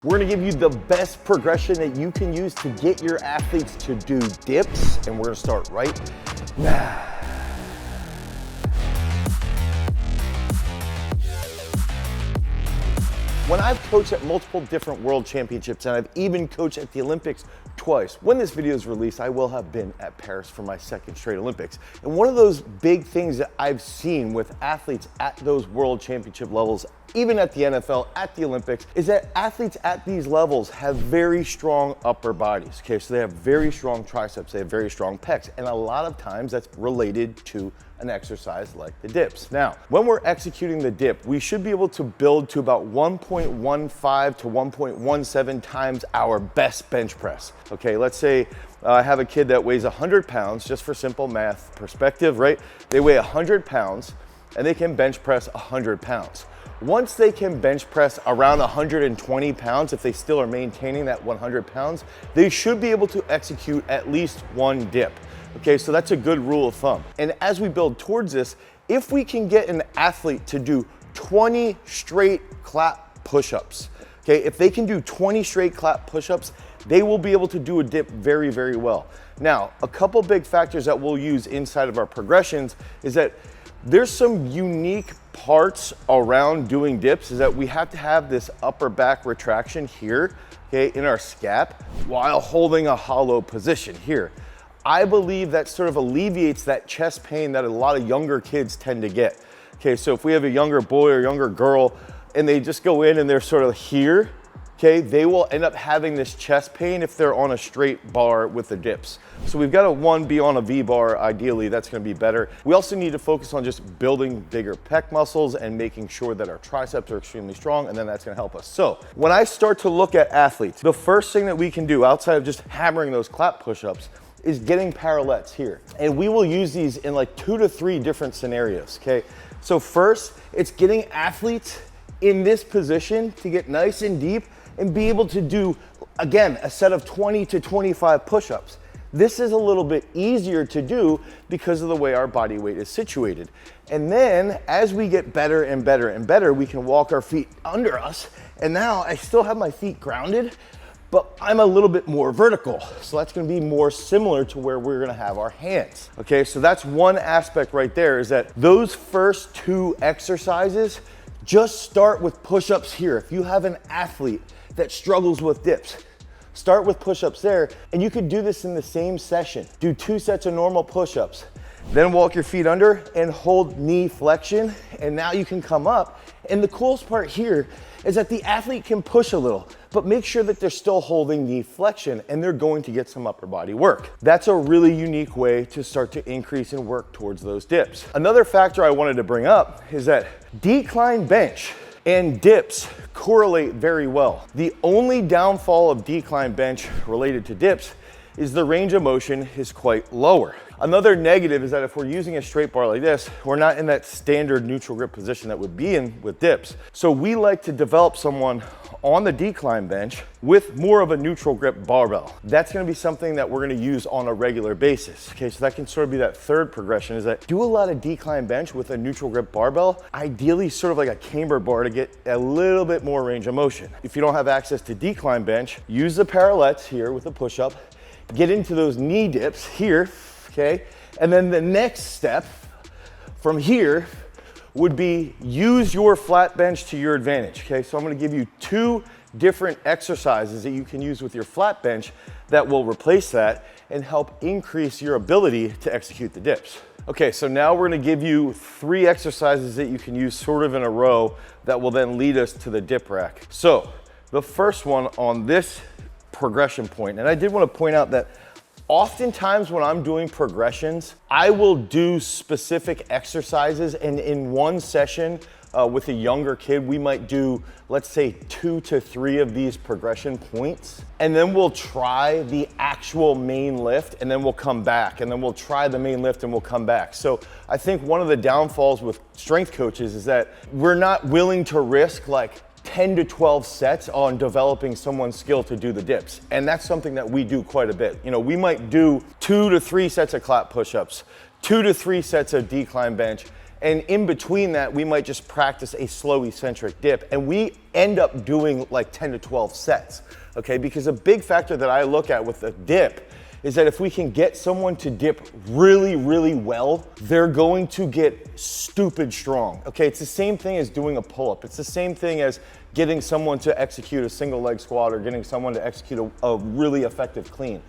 We're gonna give you the best progression that you can use to get your athletes to do dips, and we're gonna start right now. When I've coached at multiple different world championships, and I've even coached at the Olympics twice, when this video is released, I will have been at Paris for my second straight Olympics. And one of those big things that I've seen with athletes at those world championship levels, even at the NFL, at the Olympics, is that athletes at these levels have very strong upper bodies, okay? So they have very strong triceps, they have very strong pecs, and a lot of times that's related to an exercise like the dips. Now, when we're executing the dip, we should be able to build to about 1.15 to 1.17 times our best bench press. Okay, let's say I have a kid that weighs 100 pounds, just for simple math perspective, right? They weigh 100 pounds and they can bench press 100 pounds. Once they can bench press around 120 pounds, if they still are maintaining that 100 pounds, they should be able to execute at least one dip. Okay, so that's a good rule of thumb. And as we build towards this, if we can get an athlete to do 20 straight clap push-ups, okay, if they can do 20 straight clap push-ups, they will be able to do a dip very, very well. Now, a couple big factors that we'll use inside of our progressions is that there's some unique parts around doing dips, is that we have to have this upper back retraction here, okay, in our scap, while holding a hollow position here. I believe that sort of alleviates that chest pain that a lot of younger kids tend to get. Okay, so if we have a younger boy or younger girl and they just go in and they're sort of here, okay, they will end up having this chest pain if they're on a straight bar with the dips. So we've got to be on a V bar, ideally, that's gonna be better. We also need to focus on just building bigger pec muscles and making sure that our triceps are extremely strong, and then that's gonna help us. So when I start to look at athletes, the first thing that we can do outside of just hammering those clap push-ups is getting parallettes here. And we will use these in like 2 to 3 different scenarios, okay? So first, it's getting athletes in this position to get nice and deep and be able to do, again, a set of 20 to 25 push-ups. This is a little bit easier to do because of the way our body weight is situated. And then as we get better and better and better, we can walk our feet under us. And now I still have my feet grounded, but I'm a little bit more vertical. So that's gonna be more similar to where we're gonna have our hands. Okay, so that's one aspect right there, is that those first 2 exercises, just start with push-ups here. If you have an athlete that struggles with dips, start with push-ups there, and you could do this in the same session. Do 2 sets of normal push-ups, then walk your feet under and hold knee flexion, and now you can come up. And the coolest part here is that the athlete can push a little, but make sure that they're still holding knee flexion and they're going to get some upper body work. That's a really unique way to start to increase and work towards those dips. Another factor I wanted to bring up is that decline bench and dips correlate very well. The only downfall of decline bench related to dips is the range of motion is quite lower. Another negative is that if we're using a straight bar like this, we're not in that standard neutral grip position that would be in with dips. So we like to develop someone on the decline bench with more of a neutral grip barbell. That's gonna be something that we're gonna use on a regular basis. Okay, so that can sort of be that third progression, is that do a lot of decline bench with a neutral grip barbell, ideally sort of like a camber bar to get a little bit more range of motion. If you don't have access to decline bench, use the parallettes here with a push-up, get into those knee dips here, okay? And then the next step from here would be use your flat bench to your advantage, okay? So I'm gonna give you 2 different exercises that you can use with your flat bench that will replace that and help increase your ability to execute the dips. Okay, so now we're gonna give you 3 exercises that you can use sort of in a row that will then lead us to the dip rack. So the first one on this progression point, and I did wanna point out that oftentimes when I'm doing progressions, I will do specific exercises, and in one session with a younger kid, we might do, let's say 2 to 3 of these progression points, and then we'll try the actual main lift, and then we'll come back, and then we'll try the main lift and we'll come back. So I think one of the downfalls with strength coaches is that we're not willing to risk like 10 to 12 sets on developing someone's skill to do the dips. And that's something that we do quite a bit. You know, we might do 2 to 3 sets of clap push-ups, 2 to 3 sets of decline bench, And in between that, we might just practice a slow eccentric dip, and we end up doing like 10 to 12 sets, okay? Because a big factor that I look at with a dip is that if we can get someone to dip really, really well, they're going to get stupid strong, okay? It's the same thing as doing a pull-up. It's the same thing as getting someone to execute a single leg squat or getting someone to execute a really effective clean.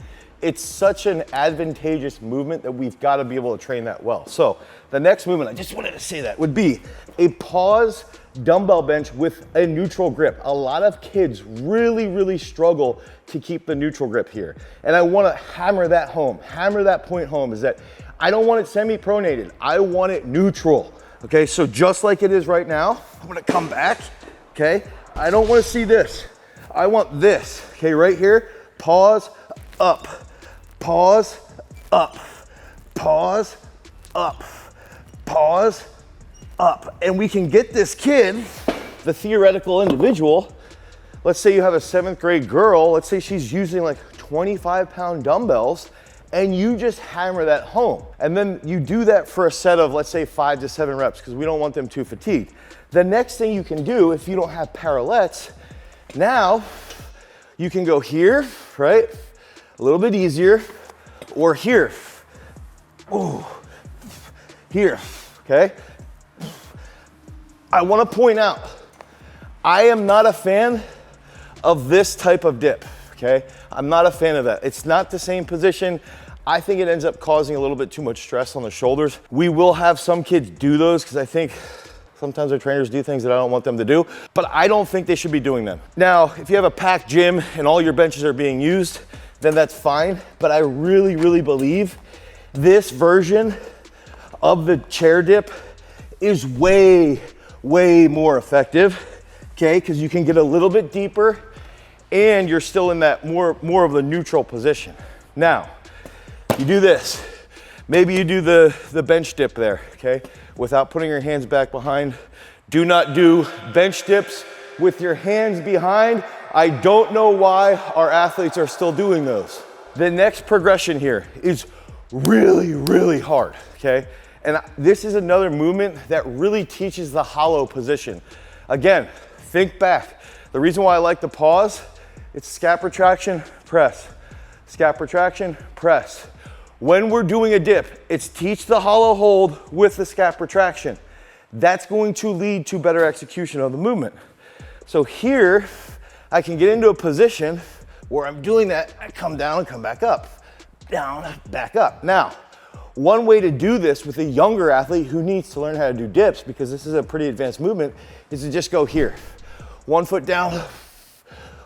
It's such an advantageous movement that we've got to be able to train that well. So the next movement, I just wanted to say that, would be a pause dumbbell bench with a neutral grip. A lot of kids really, really struggle to keep the neutral grip here. And I want to hammer that home, hammer that point home, is that I don't want it semi-pronated. I want it neutral. Okay, so just like it is right now, I'm going to come back. Okay, I don't want to see this. I want this. Okay, right here, pause, up. Pause, up, pause, up, pause, up. And we can get this kid, the theoretical individual, let's say you have a 7th grade girl, let's say she's using like 25-pound dumbbells, and you just hammer that home. And then you do that for a set of, let's say, 5 to 7 reps, because we don't want them too fatigued. The next thing you can do, if you don't have parallettes, now you can go here, right? A little bit easier, or here, ooh, here, okay? I wanna point out, I am not a fan of this type of dip, okay? I'm not a fan of that. It's not the same position. I think it ends up causing a little bit too much stress on the shoulders. We will have some kids do those because I think sometimes our trainers do things that I don't want them to do, but I don't think they should be doing them. Now, if you have a packed gym and all your benches are being used, then that's fine. But I really, really believe this version of the chair dip is way, way more effective, okay? Because you can get a little bit deeper and you're still in that more of the neutral position. Now, you do this. Maybe you do the bench dip there, okay? Without putting your hands back behind. Do not do bench dips with your hands behind. I don't know why our athletes are still doing those. The next progression here is really, really hard, okay? And this is another movement that really teaches the hollow position. Again, think back. The reason why I like the pause, it's scap retraction, press. Scap retraction, press. When we're doing a dip, it's teach the hollow hold with the scap retraction. That's going to lead to better execution of the movement. So here, I can get into a position where I'm doing that, I come down and come back up, down, back up. Now, one way to do this with a younger athlete who needs to learn how to do dips, because this is a pretty advanced movement, is to just go here. 1 foot down,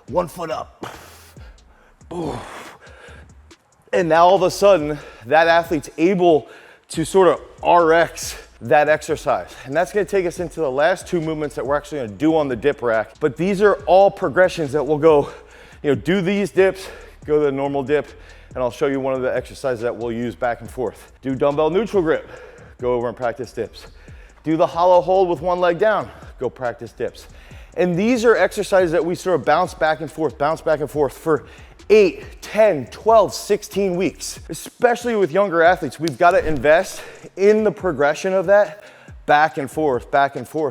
1 foot up. Ooh. And now all of a sudden, that athlete's able to sort of RX that exercise. And that's gonna take us into the last 2 movements that we're actually gonna do on the dip rack. But these are all progressions that we'll go, do these dips, go to the normal dip, and I'll show you one of the exercises that we'll use back and forth. Do dumbbell neutral grip, go over and practice dips. Do the hollow hold with 1 leg down, go practice dips. And these are exercises that we sort of bounce back and forth for 8, 10, 12, 16 weeks. Especially with younger athletes, we've got to invest in the progression of that back and forth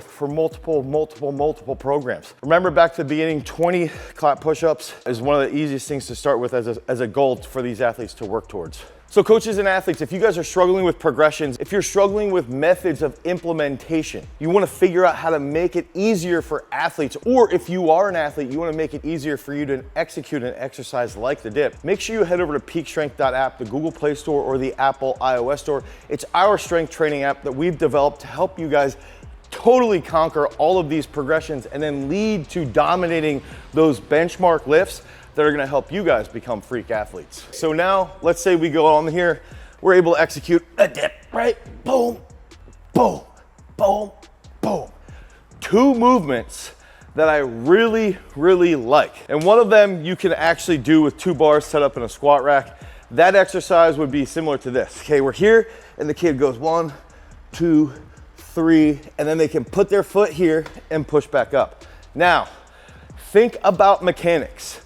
for multiple programs. Remember back to the beginning, 20 clap push-ups is one of the easiest things to start with as a goal for these athletes to work towards. So coaches and athletes, if you guys are struggling with progressions, if you're struggling with methods of implementation, you want to figure out how to make it easier for athletes, or if you are an athlete, you want to make it easier for you to execute an exercise like the dip, make sure you head over to peakstrength.app, the Google Play Store or the Apple iOS Store. It's our strength training app that we've developed to help you guys totally conquer all of these progressions and then lead to dominating those benchmark lifts that are gonna help you guys become freak athletes. So now, let's say we go on here, we're able to execute a dip, right? Boom, boom, boom, boom. 2 movements that I really, really like. And one of them you can actually do with 2 bars set up in a squat rack. That exercise would be similar to this. Okay, we're here, and the kid goes 1, 2, 3, and then they can put their foot here and push back up. Now, think about mechanics.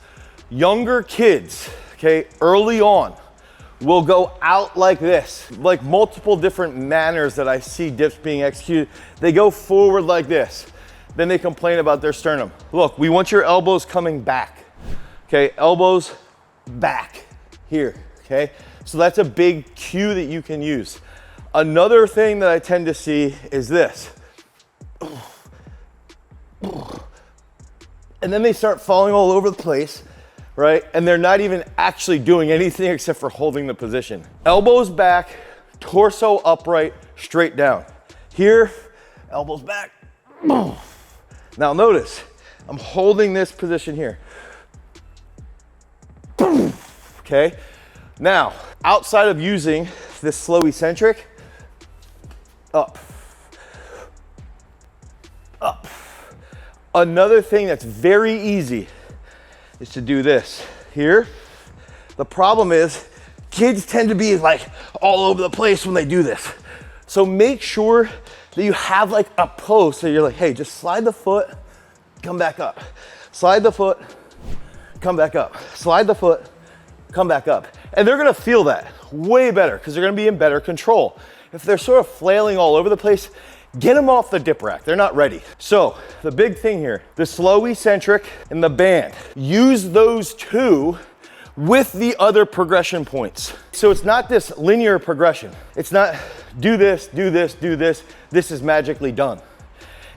Younger kids, okay, early on, will go out like this, like multiple different manners that I see dips being executed. They go forward like this. Then they complain about their sternum. Look, we want your elbows coming back. Okay, elbows back here, okay? So that's a big cue that you can use. Another thing that I tend to see is this. And then they start falling all over the place, right? And they're not even actually doing anything except for holding the position. Elbows back, torso upright, straight down. Here, elbows back. Now notice, I'm holding this position here. Okay? Now, outside of using this slow eccentric, up, up. Another thing that's very easy is to do this here. The problem is kids tend to be like all over the place when they do this. So make sure that you have like a post that you're like, hey, just slide the foot, come back up. Slide the foot, come back up. Slide the foot, come back up. And they're gonna feel that way better because they're gonna be in better control. If they're sort of flailing all over the place, get them off the dip rack. They're not ready. So the big thing here, the slow eccentric and the band, use those two with the other progression points. So it's not this linear progression. It's not do this, do this, do this. This is magically done.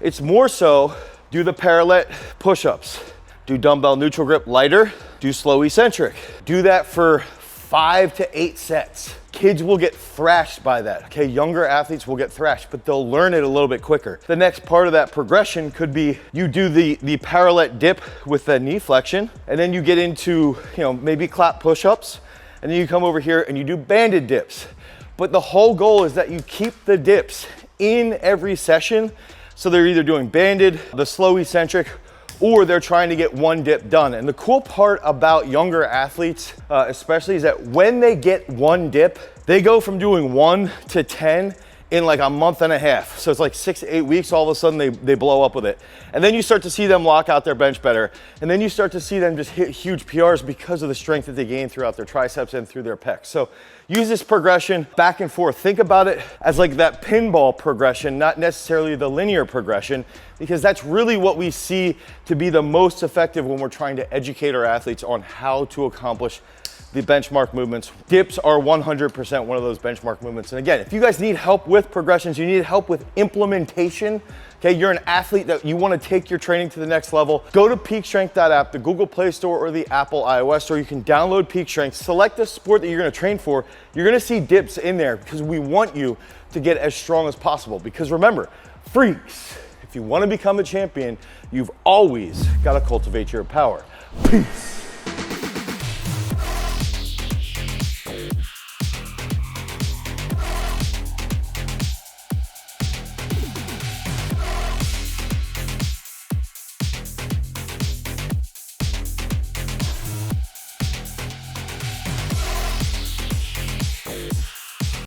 It's more so do the parallette push-ups, do dumbbell neutral grip lighter, do slow eccentric. Do that for 5 to 8 sets. Kids will get thrashed by that, okay? Younger athletes will get thrashed, but they'll learn it a little bit quicker. The next part of that progression could be you do the parallette dip with the knee flexion, and then you get into, maybe clap push-ups, and then you come over here and you do banded dips. But the whole goal is that you keep the dips in every session, so they're either doing banded, the slow eccentric, or they're trying to get one dip done. And the cool part about younger athletes, especially, is that when they get one dip, they go from doing 1 to 10 in like a month and a half. So it's like 6 to 8 weeks, all of a sudden they blow up with it. And then you start to see them lock out their bench better. And then you start to see them just hit huge PRs because of the strength that they gain throughout their triceps and through their pecs. So use this progression back and forth. Think about it as like that pinball progression, not necessarily the linear progression, because that's really what we see to be the most effective when we're trying to educate our athletes on how to accomplish the benchmark movements. Dips are 100% one of those benchmark movements. And again, if you guys need help with progressions, you need help with implementation, okay, you're an athlete that you want to take your training to the next level, go to peakstrength.app, the Google Play Store or the Apple iOS Store. You can download Peak Strength, select the sport that you're going to train for. You're going to see dips in there because we want you to get as strong as possible. Because remember, freaks, if you want to become a champion, you've always got to cultivate your power. Peace.